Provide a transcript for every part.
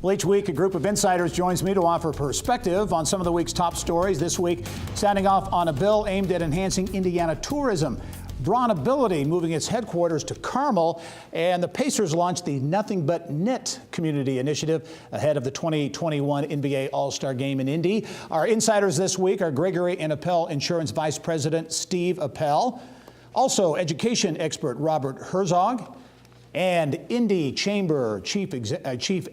Well, each week, a group of insiders joins me to offer perspective on some of the week's top stories. This week, standing off on a bill aimed at enhancing Indiana tourism. BraunAbility moving its headquarters to Carmel, and the Pacers launched the Nothing But Net community initiative ahead of the 2021 NBA All-Star Game in Indy. Our insiders this week are Gregory and Appel Insurance Vice President Steve Appel, also education expert Robert Herzog, and Indy Chamber Chief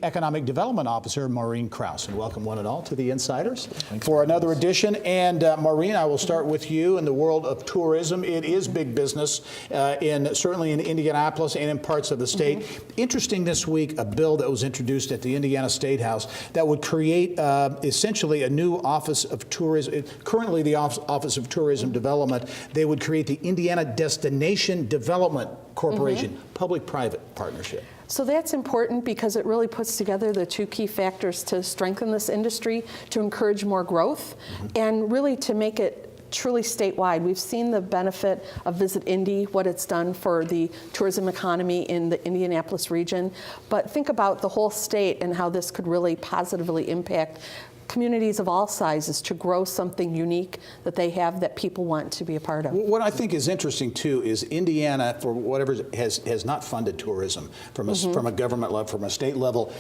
Economic Development Officer Maureen Krause. And welcome one and all to the Insiders for another edition. And Maureen, I will start with you. In the world of tourism, it is big business, certainly in Indianapolis and in parts of the state. Interesting this week, a bill that was introduced at the Indiana State House that would create essentially a new Office of Tourism. Currently the Office of Tourism Development. They would create the Indiana Destination Development Corporation, public-private partnership. So that's important because it really puts together the two key factors to strengthen this industry, to encourage more growth, and really to make it truly statewide. We've seen the benefit of Visit Indy, what it's done for the tourism economy in the Indianapolis region, but think about the whole state and how this could really positively impact communities of all sizes to grow something unique that they have that people want to be a part of. What I think is interesting too is Indiana, for whatever, has not funded tourism from a government level, from a state level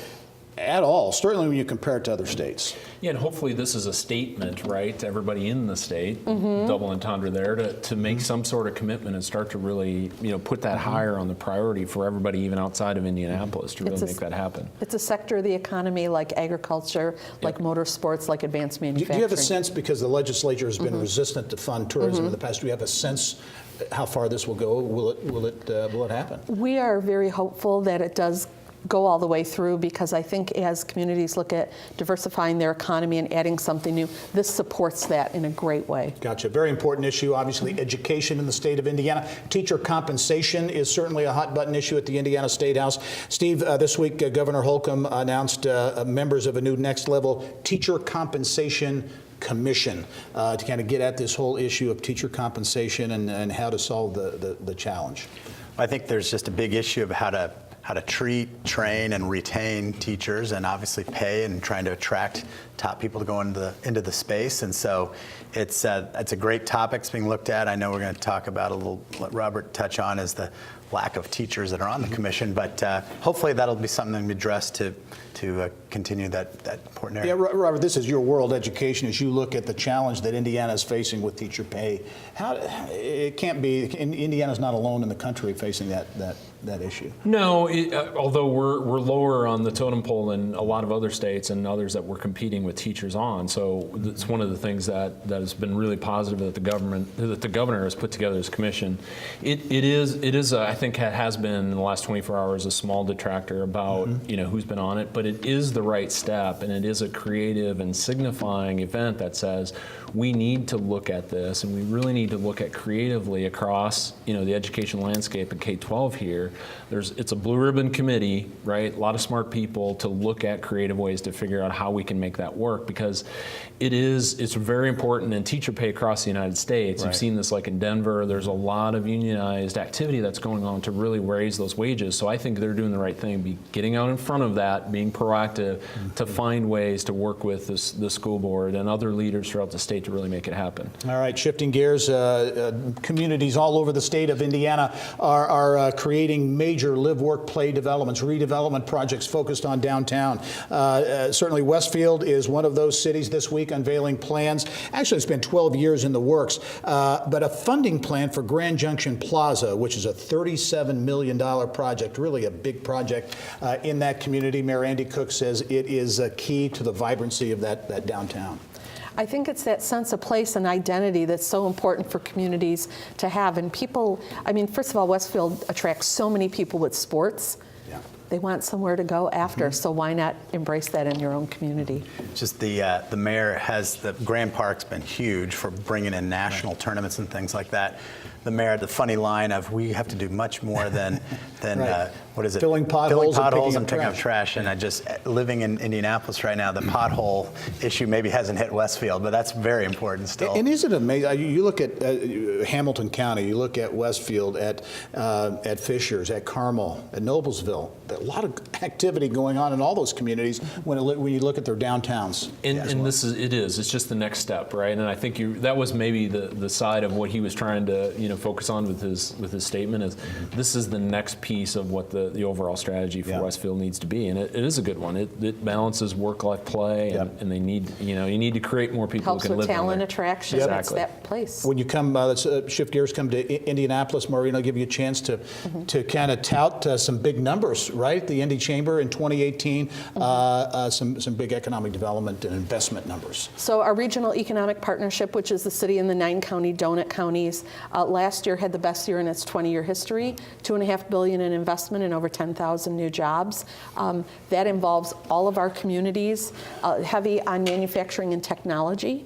at all, certainly when you compare it to other states. Yeah, and hopefully this is a statement, right, to everybody in the state, double entendre there, to make some sort of commitment and start to really, put that higher on the priority for everybody even outside of Indianapolis to really make that happen. It's a sector of the economy like agriculture, like motorsports, like advanced manufacturing. Do you have a sense, because the legislature has been resistant to fund tourism in the past, do you have a sense how far this will go? Will it happen? We are very hopeful that it does go all the way through, because I think as communities look at diversifying their economy and adding something new, this supports that in a great way. Gotcha. Very important issue, obviously, education in the state of Indiana. Teacher compensation is certainly a hot button issue at the Indiana State House. Steve, this week Governor Holcomb announced members of a new next level teacher compensation commission to kind of get at this whole issue of teacher compensation and how to solve the challenge. I think there's just a big issue of how to treat, train, and retain teachers, and obviously pay and trying to attract top people to go into the space. And so it's a great topic. It's being looked at. I know we're going to talk about let Robert touch on is the lack of teachers that are on the commission, but hopefully that'll be something that will be addressed to continue that important area. Yeah, Robert, this is your world, education. As you look at the challenge that Indiana is facing with teacher pay, it can't be, Indiana's not alone in the country facing that issue. No, although we're lower on the totem pole than a lot of other states and others that we're competing with teachers on. So it's one of the things that has been really positive that the governor has put together this commission. It is I think has been in the last 24 hours a small detractor about who's been on it, but it is the right step, and it is a creative and signifying event that says we need to look at this, and we really need to look at creatively across the education landscape at K-12 here. It's a blue ribbon committee, right? A lot of smart people to look at creative ways to figure out how we can make that work, because it's very important in teacher pay across the United States. You've seen this like in Denver. There's a lot of unionized activity that's going on to really raise those wages. So I think they're doing the right thing, getting out in front of that, being proactive to find ways to work with the school board and other leaders throughout the state to really make it happen. All right, shifting gears, communities all over the state of Indiana are creating major live, work, play developments, redevelopment projects focused on downtown. Certainly Westfield is one of those cities this week unveiling plans. Actually, it's been 12 years in the works, but a funding plan for Grand Junction Plaza, which is a $37 million project, really a big project in that community. Mayor Andy Cook says it is a key to the vibrancy of that downtown. I think it's that sense of place and identity that's so important for communities to have. And people, first of all, Westfield attracts so many people with sports. Yeah. They want somewhere to go after, so why not embrace that in your own community? Just the mayor has, the Grand Park's been huge for bringing in national tournaments and things like that. The mayor had the funny line of, we have to do much more than what is it? Filling potholes and picking up trash. And I just, living in Indianapolis right now, the pothole issue maybe hasn't hit Westfield, but that's very important still. And isn't it amazing? You look at Hamilton County, you look at Westfield, at Fishers, at Carmel, at Noblesville. A lot of activity going on in all those communities when you look at their downtowns. And it's just the next step, right? And I think that was maybe the side of what he was trying to focus on with his statement is this is the next piece of what the overall strategy for Westfield needs to be, and it is a good one. It balances work-life play, and they need you need to create more people helps who can with live talent there. attraction. Exactly. It's that place. When you come, let's shift gears, come to Indianapolis, Maureen, I'll give you a chance to kind of tout some big numbers, right? The Indy Chamber in 2018, some big economic development and investment numbers. So our regional economic partnership, which is the city and the 9-county donut counties, last year had the best year in its 20-year history, $2.5 billion in investment and over 10,000 new jobs. That involves all of our communities, heavy on manufacturing and technology.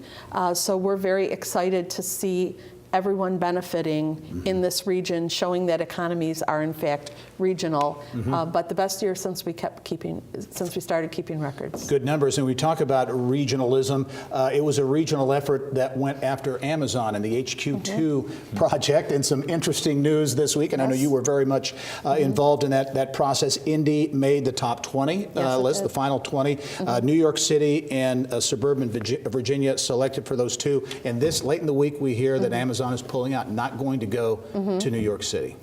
So we're very excited to see everyone benefiting in this region, showing that economies are in fact regional. But the best year since we started keeping records. Good numbers, and we talk about regionalism. It was a regional effort that went after Amazon and the HQ2 project, and some interesting news this week. And I know you were very much involved in that process. Indy made the top 20 list, the final 20. New York City and suburban Virginia selected for those two. And this late in the week, we hear that Amazon is pulling out, not going to go to New York City.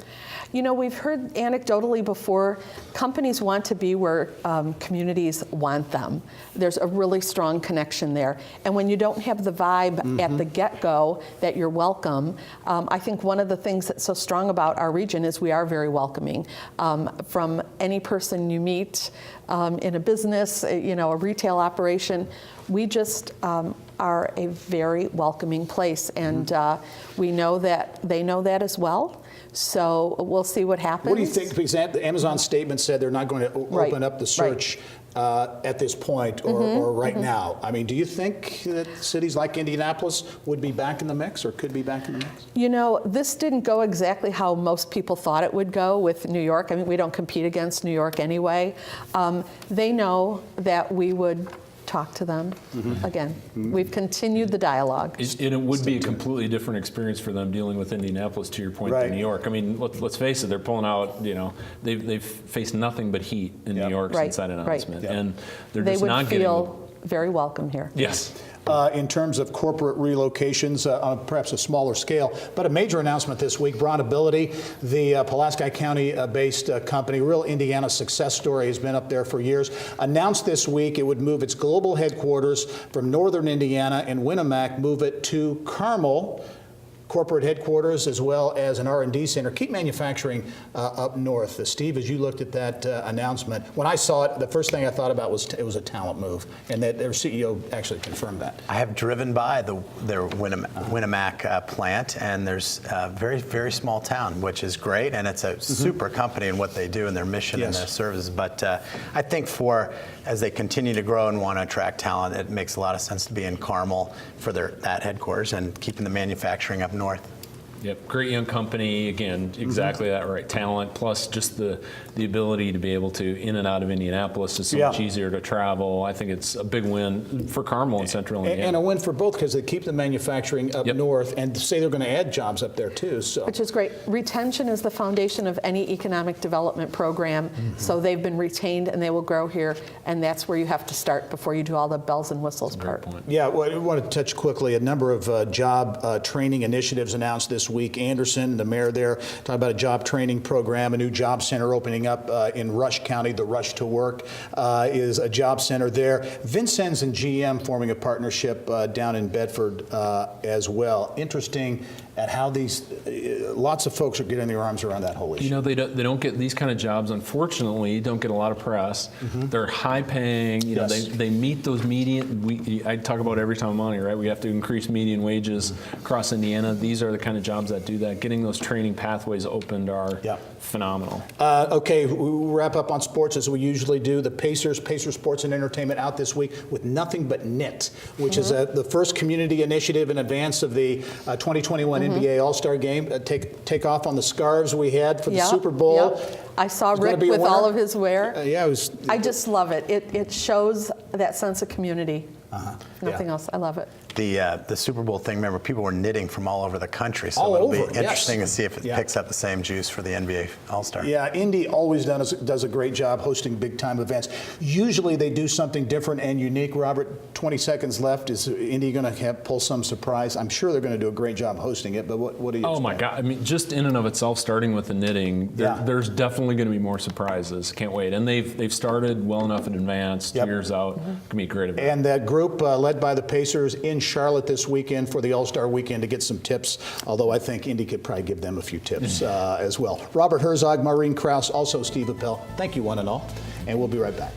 You know, we've heard anecdotally before, companies want to be where communities want them. There's a really strong connection there. And when you don't have the vibe at the get-go that you're welcome, I think one of the things that's so strong about our region is we are very welcoming. From any person you meet in a business, a retail operation, we just are a very welcoming place. And we know that they know that as well. So we'll see what happens. What do you think? Because the Amazon statement said they're not going to open up the search at this point or right now. I mean, do you think that cities like Indianapolis would be back in the mix or could be back in the mix? You know, this didn't go exactly how most people thought it would go with New York. I mean, we don't compete against New York anyway. They know that we would talk to them again. We've continued the dialogue. It would be a completely different experience for them dealing with Indianapolis, to your point, than New York. I mean, let's face it, they're pulling out, they've faced nothing but heat in New York since that announcement. And they're just not getting... They would feel very welcome here. Yes. In terms of corporate relocations on perhaps a smaller scale. But a major announcement this week, BraunAbility, the Pulaski County-based company, real Indiana success story, has been up there for years, announced this week it would move its global headquarters from northern Indiana and Winamac, move it to Carmel, corporate headquarters, as well as an R&D center. Keep manufacturing up north. Steve, as you looked at that announcement, when I saw it, the first thing I thought about was it was a talent move, and that their CEO actually confirmed that. I have driven by their Winamac plant, and there's a very, very small town, which is great, and it's a super company in what they do and their mission and their services. But I think as they continue to grow and want to attract talent, it makes a lot of sense to be in Carmel for that headquarters and keeping the manufacturing up north. Yep, great young company, again, exactly that, right, talent, plus just the ability to be able to in and out of Indianapolis is so much easier to travel. I think it's a big win for Carmel and Central Indiana. And a win for both, because they keep the manufacturing up north and say they're going to add jobs up there too. So. Which is great. Retention is the foundation of any economic development program. So they've been retained and they will grow here, and that's where you have to start before you do all the bells and whistles part. Yeah, well, I want to touch quickly a number of job training initiatives announced this week. Anderson, the mayor there, talking about a job training program, a new job center opening up in Rush County. The Rush to Work is a job center there. Vincennes and GM forming a partnership down in Bedford as well. Interesting at how these lots of folks are getting their arms around that whole issue. You know, they don't get these kind of jobs, unfortunately, don't get a lot of press. They're high paying, you know, they meet those median, I talk about every time I'm on here, right? We have to increase median wages across Indiana. These are the kind of jobs that do that. Getting those training pathways opened are phenomenal. Okay, we'll wrap up on sports as we usually do. The Pacers Sports and Entertainment out this week with Nothing But Knit, which is the first community initiative in advance of the 2021 NBA All-Star game, take off on the scarves we had for the Yep, Super Bowl. yep. I saw It's gonna Rick be a with all winner? of his wear. Yeah, it was. I just love it. It shows that sense of community. Nothing Yeah. else. I love it. The Super Bowl thing, remember, people were knitting from all over the country, so All it'll over, be yes. interesting to see if it Yeah. picks up the same juice for the NBA All-Star. Yeah, Indy always does a great job hosting big-time events. Usually they do something different and unique. Robert, 20 seconds left. Is Indy going to pull some surprise? I'm sure they're going to do a great job hosting it, but what do you Oh my expect? God! I mean, just in and of itself, starting with the knitting, Yeah. there's definitely going to be more surprises. Can't wait. And they've started well enough in advance, 2 Yep. years out. Can be a great event. And that group led by the Pacers in Charlotte this weekend for the All-Star Weekend to get some tips, although I think Indy could probably give them a few tips as well. Robert Herzog, Maureen Krause, also Steve Appel. Thank you, one and all, and we'll be right back.